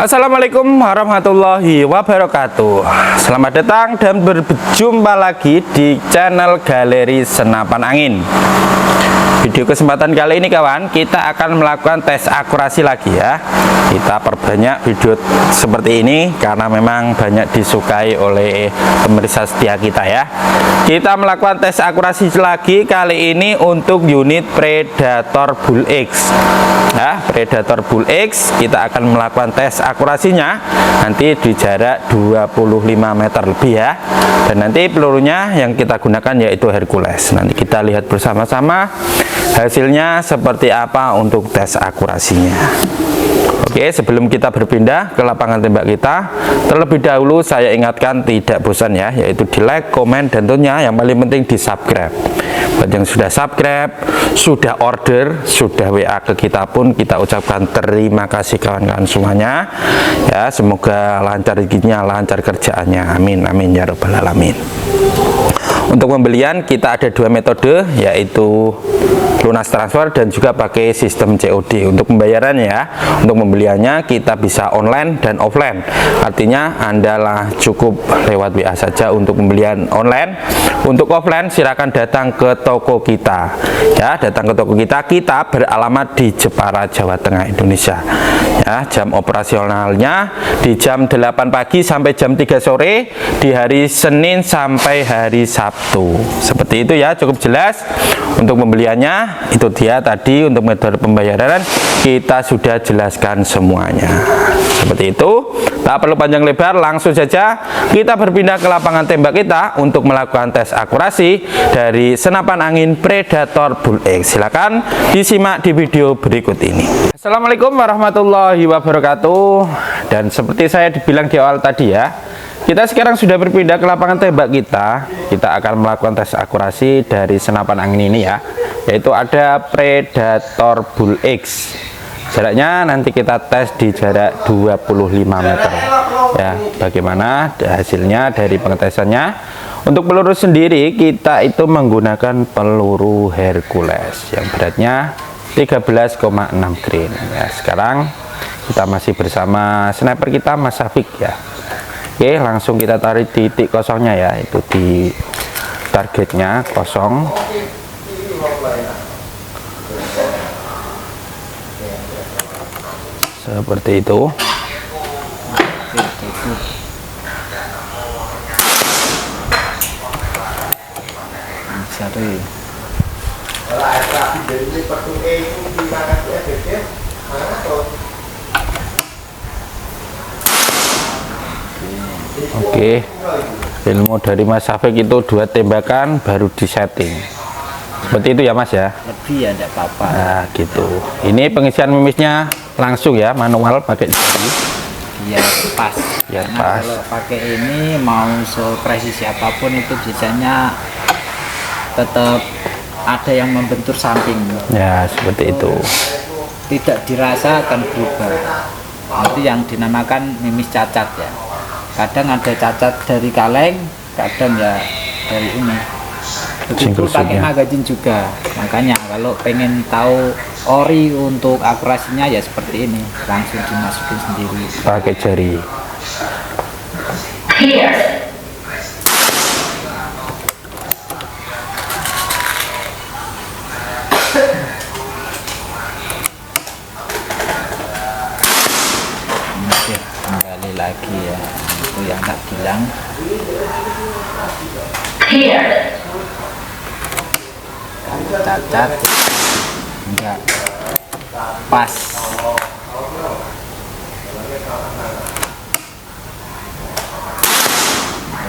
Assalamualaikum warahmatullahi wabarakatuh. Selamat datang dan berjumpa lagi di channel Galeri Senapan Angin. Video kesempatan kali ini kawan, kita akan melakukan tes akurasi lagi ya. Kita perbanyak video seperti ini karena memang banyak disukai oleh pemirsa setia kita ya. Kita melakukan tes akurasi lagi kali ini untuk unit Predator Bull X ya. Predator Bull X kita akan melakukan tes akurasinya nanti di jarak 25 meter lebih ya. Dan nanti pelurunya yang kita gunakan yaitu Hercules. Nanti kita lihat bersama-sama hasilnya seperti apa untuk tes akurasinya. Oke, sebelum kita berpindah ke lapangan tembak kita, terlebih dahulu saya ingatkan tidak bosan ya, yaitu di like, komen, dan tentunya yang paling penting di subscribe. Buat yang sudah subscribe, sudah order, sudah WA ke kita pun kita ucapkan terima kasih kawan-kawan semuanya ya. Semoga lancar rezekinya, lancar kerjaannya, amin amin ya robbal alamin. Untuk pembelian kita ada dua metode, yaitu lunas transfer dan juga pakai sistem COD. Untuk pembayarannya ya, untuk pembeliannya kita bisa online dan offline. Artinya Anda cukup lewat WA saja untuk pembelian online. Untuk offline silakan datang ke toko kita ya, datang ke toko kita. Kita beralamat di Jepara, Jawa Tengah, Indonesia ya. Jam operasionalnya di jam 8 pagi sampai jam 3 sore di hari Senin sampai hari Sabtu. Seperti itu ya, cukup jelas. Untuk pembeliannya itu dia tadi, untuk metode pembayaran kita sudah jelaskan semuanya. Seperti itu, tak perlu panjang lebar, langsung saja kita berpindah ke lapangan tembak kita untuk melakukan tes akurasi dari senapan angin Predator Bull X. Silakan disimak di video berikut ini. Assalamualaikum warahmatullahi wabarakatuh. Dan seperti saya dibilang di awal tadi ya, kita sekarang sudah berpindah ke lapangan tembak kita. Kita akan melakukan tes akurasi dari senapan angin ini ya, yaitu ada Predator Bull X. Jaraknya nanti kita tes di jarak 25 meter ya. Bagaimana hasilnya dari pengetesannya? Untuk peluru sendiri kita itu menggunakan peluru Hercules yang beratnya 13,6 grain ya. Sekarang kita masih bersama sniper kita Mas Safik ya. Oke, langsung kita tarik titik kosongnya ya, itu di targetnya kosong. Seperti itu. Oke, ilmu dari Mas Safik itu 2 tembakan baru disetting. Seperti itu ya Mas ya? Lebih ya, enggak apa-apa. Nah gitu. Ini pengisian mimisnya langsung ya, manual pakai jari. Biar pas. Biar Karena pas. kalau pakai ini mau sepresisi apapun itu biasanya tetap ada yang membentur samping. Ya seperti itu. Tidak dirasa akan berubah. Itu yang dinamakan mimis cacat ya. Kadang ada cacat dari kaleng, kadang ya dari ini. Begitu pakai magazin juga. Makanya kalau pengen tahu ori untuk akurasinya ya seperti ini, langsung dimasukin sendiri Pakai jari. Oke, kembali lagi ya, itu yang tak bilang. Kalau cacat enggak pas.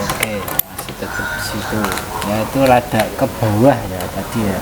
Oke, masih tetap di situ. Ya itu rada ke bawah ya tadi ya.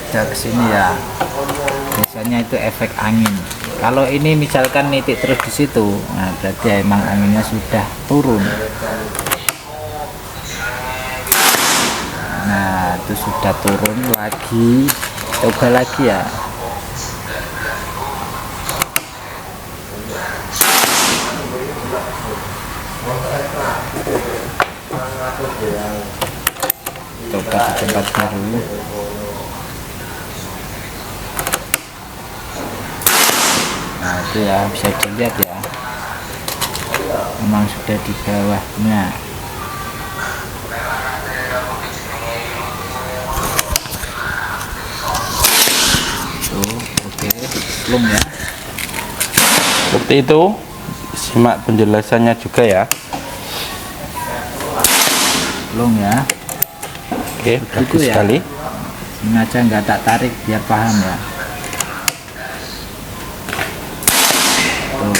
Ada ke sini ya. Biasanya itu efek angin. Kalau ini misalkan nitik terus di situ, nah berarti emang anginnya sudah turun. Nah itu sudah turun lagi, coba lagi ya. Coba di tempat baru. itu ya, bisa dilihat ya, memang sudah di bawahnya. Tuh, oke, belum ya. Seperti itu, simak penjelasannya juga ya. Belum ya. Oke, bagus ya. sekali. Sengaja nggak tak tarik biar paham ya. Tuh,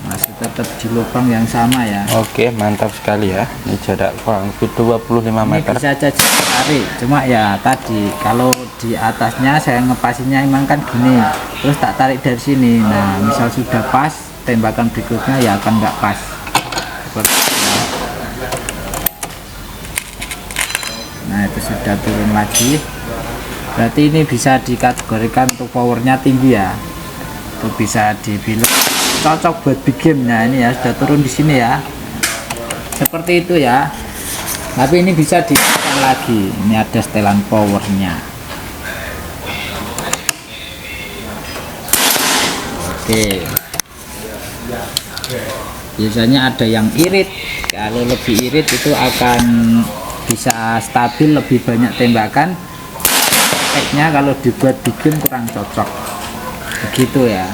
masih tetap di lubang yang sama ya. Oke, mantap sekali ya. Ini jarak kurang lebih 25 Ini meter. bisa aja tarik, cuma ya tadi kalau di atasnya saya ngepasinya emang kan gini, terus tak tarik dari sini. Nah, misal sudah pas, tembakan berikutnya ya akan nggak pas. Seperti itu ya. Nah, itu sudah turun lagi. Berarti ini bisa dikategorikan untuk powernya tinggi ya. Itu bisa dibilang cocok buat big game. Nah, ini ya sudah turun di sini ya. Seperti itu ya. Tapi ini bisa ditekan lagi. Ini ada setelan powernya. Oke. Biasanya ada yang irit. Kalau lebih irit itu akan bisa stabil, lebih banyak tembakan. Efeknya kalau dibuat bikin kurang cocok, begitu ya.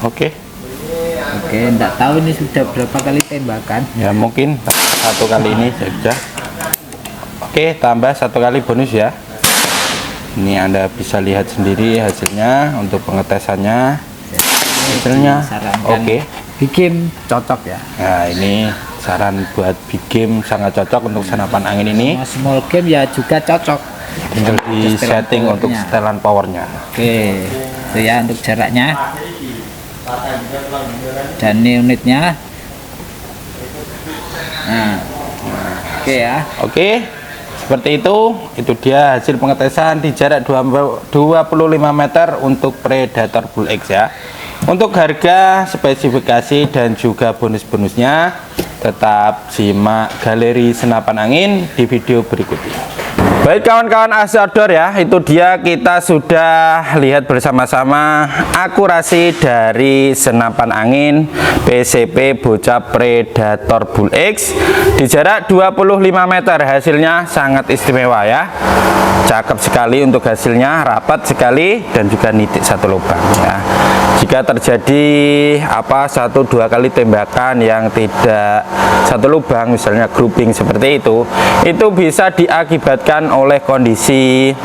Oke. Oke, enggak tahu ini sudah berapa kali tembakan Ya mungkin satu kali ini saja. Oke, tambah satu kali bonus ya. Ini Anda bisa lihat sendiri hasilnya untuk pengetesannya. Hasilnya oke. Bikin cocok ya. Nah, ini saran buat big game sangat cocok untuk senapan angin ini. Small game ya juga cocok. Tinggal di setting untuk setelan powernya. Oke, itu ya untuk jaraknya. Dan ini unitnya. Nah, oke ya. Oke, seperti itu. Itu dia hasil pengetesan di jarak 25 meter untuk Predator Bull X ya. Untuk harga, spesifikasi dan juga bonus-bonusnya tetap simak Galeri Senapan Angin di video berikutnya. Baik kawan-kawan ASI Outdoor ya, itu dia kita sudah lihat bersama-sama akurasi dari senapan angin PCP Bocah Predator Bull X di jarak 25 meter. Hasilnya sangat istimewa ya, cakep sekali untuk hasilnya, rapat sekali dan juga nitik satu lubang ya. Jika terjadi satu dua kali tembakan yang tidak satu lubang, misalnya grouping seperti itu bisa diakibatkan oleh kondisi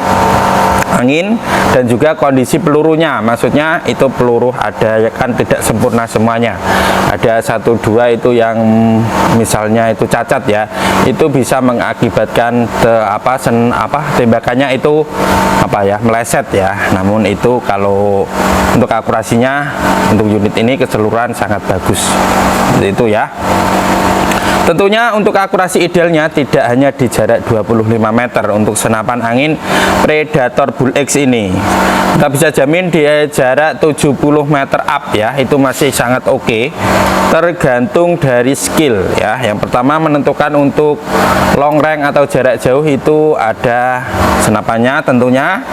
angin dan juga kondisi pelurunya. Maksudnya itu peluru ada kan tidak sempurna semuanya, ada satu dua itu yang misalnya itu cacat ya, itu bisa mengakibatkan tembakannya itu meleset ya. Namun itu kalau untuk akurasinya untuk unit ini keseluruhan sangat bagus. Seperti itu ya. Tentunya untuk akurasi idealnya tidak hanya di jarak 25 meter untuk senapan angin Predator Bull X ini. Kita bisa jamin di jarak 70 meter up ya, itu masih sangat oke. Tergantung dari skill ya. Yang pertama menentukan untuk long range atau jarak jauh itu ada senapannya tentunya.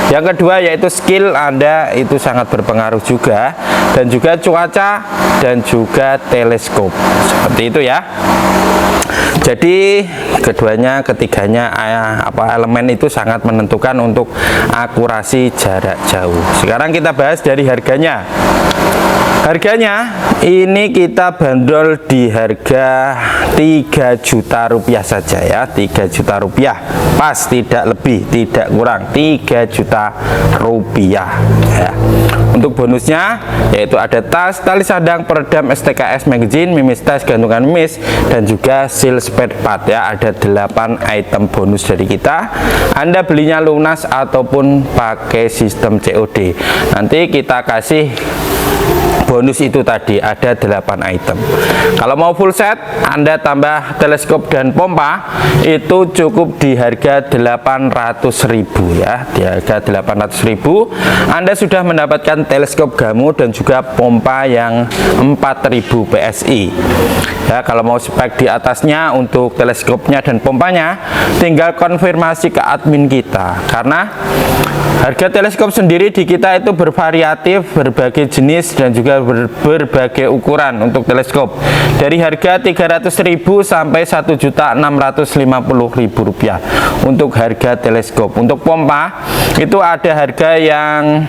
Yang kedua yaitu skill Anda itu sangat berpengaruh juga, dan juga cuaca dan juga teleskop. Seperti itu ya. Jadi ketiganya elemen itu sangat menentukan untuk akurasi jarak jauh. Sekarang kita bahas dari harganya. Harganya ini kita bandrol di harga 3 juta rupiah saja ya, 3 juta rupiah pas, tidak lebih tidak kurang, 3 juta rupiah ya. Untuk bonusnya yaitu ada tas, tali sandang, peredam STKS magazine, mimis tas, gantungan mimis, dan juga seal spare part ya. Ada 8 item bonus dari kita. Anda belinya lunas ataupun pakai sistem COD, nanti kita kasih bonus itu tadi, ada 8 item. Kalau mau full set Anda tambah teleskop dan pompa itu cukup di harga 800.000 ya. Di harga 800.000 Anda sudah mendapatkan teleskop Gamu dan juga pompa yang 4000 PSI ya. Kalau mau spek di atasnya untuk teleskopnya dan pompanya tinggal konfirmasi ke admin kita, karena harga teleskop sendiri di kita itu bervariatif, berbagai jenis jenis dan juga berbagai ukuran untuk teleskop. Dari harga 300.000 sampai 1.650.000 rupiah untuk harga teleskop. Untuk pompa itu ada harga yang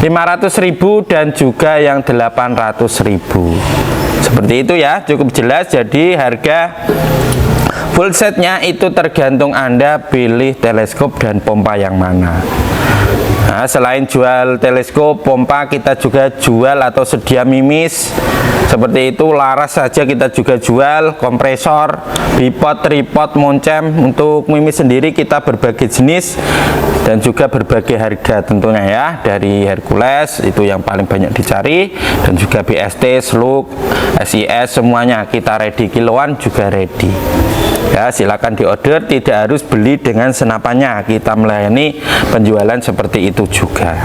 500.000 dan juga yang 800.000. Seperti itu ya, cukup jelas. Jadi harga full setnya itu tergantung Anda pilih teleskop dan pompa yang mana. Nah, selain jual teleskop, pompa, kita juga jual atau sedia mimis seperti itu. Laras saja kita juga jual, kompresor, bipod, tripod, moncem. Untuk mimis sendiri kita berbagai jenis dan juga berbagai harga tentunya ya. Dari Hercules itu yang paling banyak dicari, dan juga BST, Slug, SIS, semuanya kita ready. Kiloan juga ready ya. Silakan diorder, tidak harus beli dengan senapannya, kita melayani penjualan seperti itu juga.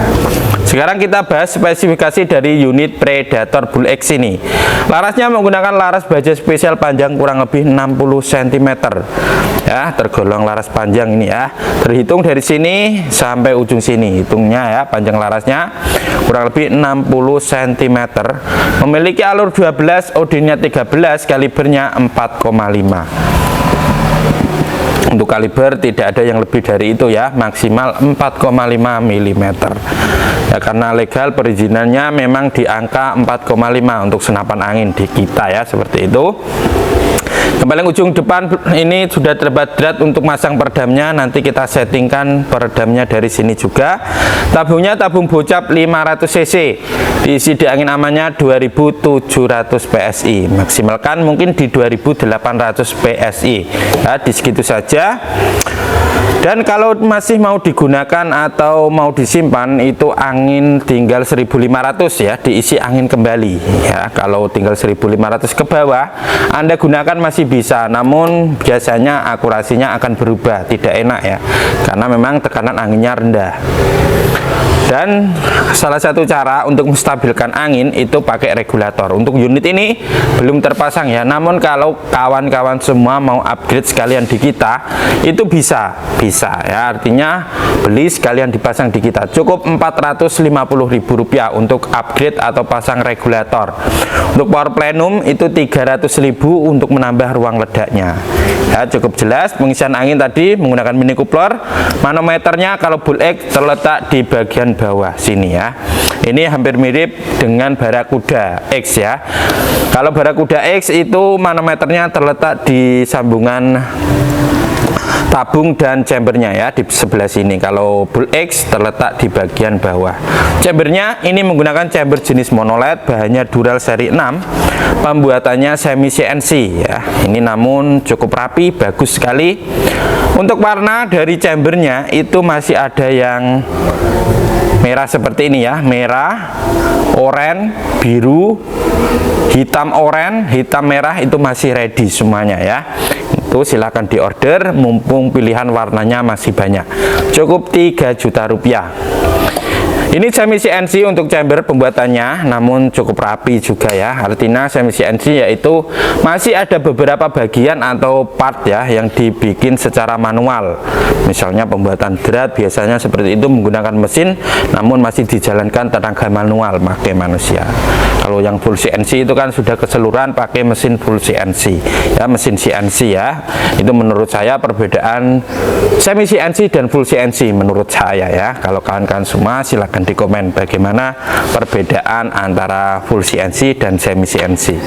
Sekarang kita bahas spesifikasi dari unit Predator Bull X ini. Larasnya menggunakan laras baja spesial panjang kurang lebih 60 cm ya, tergolong laras panjang ini ya. Terhitung dari sini sampai ujung sini, hitungnya ya, panjang larasnya kurang lebih 60 cm. Memiliki alur 12, OD-nya 13, kalibernya 4,5. Untuk kaliber tidak ada yang lebih dari itu ya, maksimal 4,5 mm ya, karena legal perizinannya memang di angka 4,5 untuk senapan angin di kita ya, seperti itu. Yang paling ujung depan ini sudah terdapat drat untuk masang peredamnya, nanti kita settingkan peredamnya dari sini juga. Tabungnya tabung bocap 500 cc, diisi di angin amannya 2700 PSI, maksimalkan mungkin di 2800 PSI ya, di segitu saja. Dan kalau masih mau digunakan atau mau disimpan, itu angin tinggal 1500 ya, diisi angin kembali ya. Kalau tinggal 1500 ke bawah Anda gunakan masih bisa, namun biasanya akurasinya akan berubah, tidak enak ya, karena memang tekanan anginnya rendah. Dan salah satu cara untuk menstabilkan angin itu pakai regulator. Untuk unit ini belum terpasang ya, namun kalau kawan-kawan semua mau upgrade sekalian di kita, itu bisa ya, artinya beli sekalian dipasang di kita. Cukup Rp450.000 untuk upgrade atau pasang regulator. Untuk power plenum itu Rp300.000 untuk menambah ruang ledaknya ya. Cukup jelas. Pengisian angin tadi menggunakan mini coupler. Manometernya kalau Bull X terletak di bagian bawah sini ya. Ini hampir mirip dengan Barracuda X ya. Kalau Barracuda X itu manometernya terletak di sambungan tabung dan chambernya ya, di sebelah sini. Kalau Bull X terletak di bagian bawah. Chambernya ini menggunakan chamber jenis monoled, bahannya Dural seri 6, pembuatannya semi CNC ya. Ini namun cukup rapi, bagus sekali. Untuk warna dari chambernya itu masih ada yang merah seperti ini ya, merah, oranye, biru, hitam oranye, hitam merah, itu masih ready semuanya ya. Itu silakan diorder, mumpung pilihan warnanya masih banyak. Cukup Rp3 juta. Ini semi CNC untuk chamber pembuatannya, namun cukup rapi juga ya. Artinya semi CNC yaitu masih ada beberapa bagian atau part ya yang dibikin secara manual. Misalnya pembuatan drat biasanya seperti itu menggunakan mesin, namun masih dijalankan tenaga manual pakai manusia. Kalau yang full CNC itu kan sudah keseluruhan pakai mesin full CNC ya, mesin CNC ya. Itu menurut saya perbedaan semi CNC dan full CNC menurut saya ya. Kalau kawan-kawan semua silakan di komen bagaimana perbedaan antara full CNC dan semi CNC.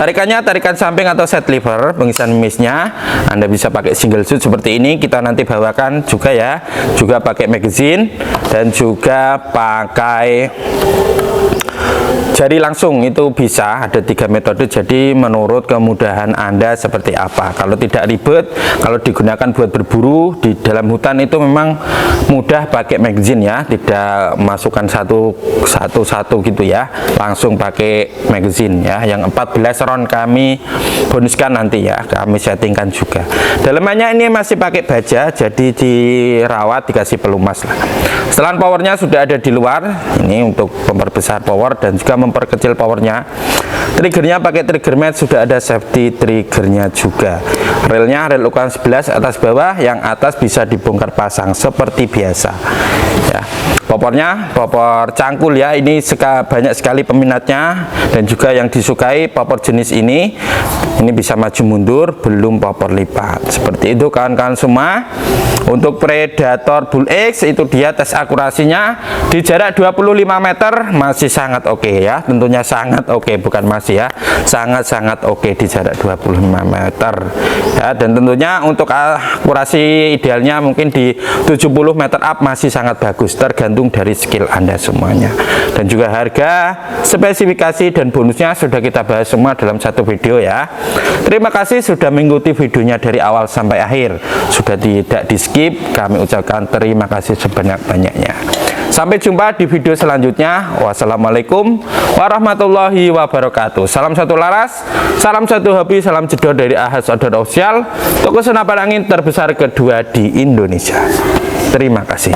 Tarikannya tarikan samping atau set lever. Pengisian mimisnya Anda bisa pakai single shoot seperti ini, kita nanti bawakan juga ya, juga pakai magazine dan juga pakai jari langsung, itu bisa. Ada 3 metode, jadi menurut kemudahan Anda seperti apa. Kalau tidak ribet, kalau digunakan buat berburu di dalam hutan itu memang mudah pakai magazine ya, tidak masukkan satu gitu ya, langsung pakai magazine ya. Yang 14 round kami bonuskan nanti ya, kami settingkan juga. Dalamannya ini masih pakai baja, jadi dirawat, dikasih pelumas lah. Setelan powernya sudah ada di luar, ini untuk memperbesar power dan juga memperkecil powernya. Triggernya pakai trigger mat, sudah ada safety triggernya juga. relnya rel ukuran 11 atas bawah, yang atas bisa dibongkar pasang seperti biasa ya. Popornya popor cangkul ya, ini banyak sekali peminatnya dan juga yang disukai popor jenis ini bisa maju mundur, belum popor lipat. Seperti itu kawan-kawan semua. Untuk Predator Bull X itu dia tes akurasinya di jarak 25 meter masih sangat oke ya, tentunya sangat oke, bukan masih ya, sangat-sangat oke di jarak 25 meter ya. Dan tentunya untuk akurasi idealnya mungkin di 70 meter up masih sangat bagus, tergantung dari skill Anda semuanya. Dan juga harga, spesifikasi dan bonusnya sudah kita bahas semua dalam satu video ya. Terima kasih sudah mengikuti videonya dari awal sampai akhir, sudah tidak di skip, kami ucapkan terima kasih sebanyak-banyaknya. Sampai jumpa di video selanjutnya. Wassalamualaikum warahmatullahi wabarakatuh. Salam satu laras, salam satu hobi, salam jedor dari Ahad Outdoor Official, toko senapan angin terbesar kedua di Indonesia. Terima kasih.